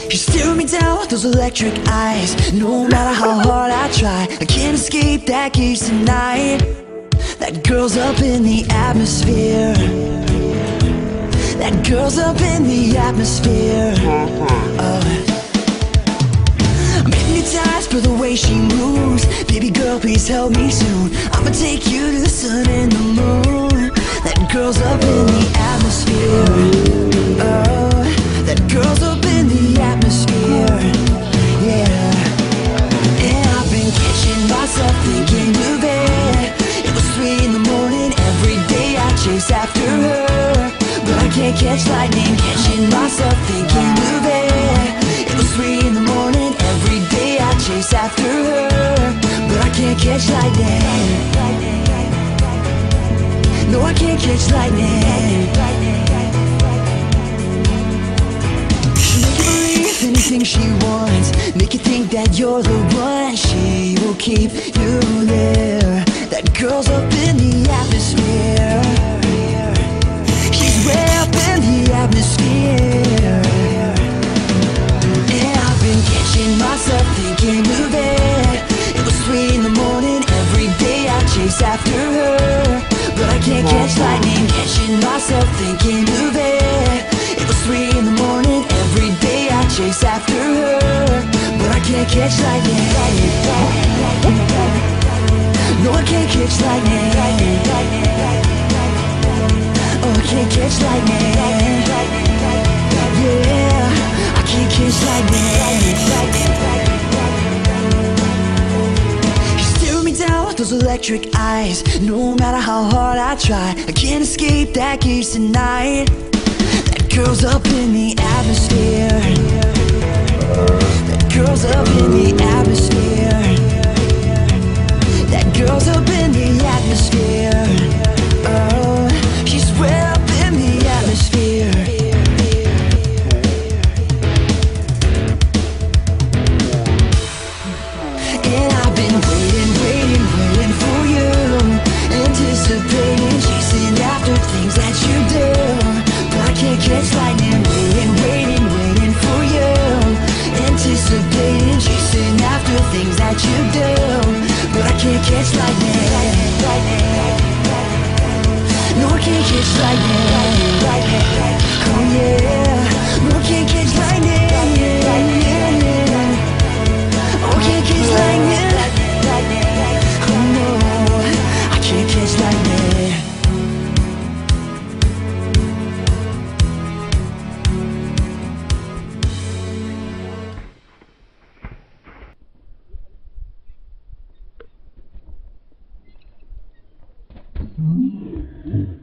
You stare me down with those electric eyes. No matter how hard I try, I can't escape that gaze tonight. That girl's up in the atmosphere. That girl's up in the atmosphere. I'm hypnotized by the way she moves. Baby girl, please help me soon. I'ma take you to the sun and the moon. That girl's up in the atmosphere. That girl's up in the atmosphere. Yeah. And I've been catching myself thinking of it. It was 3 in the morning, every day I chase after her, but I can't catch lightning. Catching myself thinking of it. It was 3 in the morning, every day I chase after her, but I can't catch lightning. No, I can't catch lightning. She'll make you believe anything she wants, make you think that you're the one. She will keep you there. That girl's up in the atmosphere. She's way up in the atmosphere. And I've been catching myself thinking of it. It was 3 in the morning, every day I chase after her, but I can't catch lightning. Catching myself thinking of it. It was 3 in the morning, every day I chase after her, but I can't catch lightning. No, I can't catch lightning. Oh, I can't catch lightning. Yeah, I can't catch lightning. You stare me down with those electric eyes. No matter how hard I try, I can't escape that gaze tonight. That girl's up in the atmosphere. That girl's up in the atmosphere. That girl's up in the atmosphere. Oh, she's way up in the atmosphere. And I've been waiting for you, anticipating, chasing after things that you do, but I can't catch lightning. Waiting for you, anticipating, chasing after things that you do, but I can't catch lightning. No, I can't catch lightning. Oh yeah, no, I can't catch lightning. Oh, I can't catch lightning. Oh no, I can't catch lightning. Mm-hmm.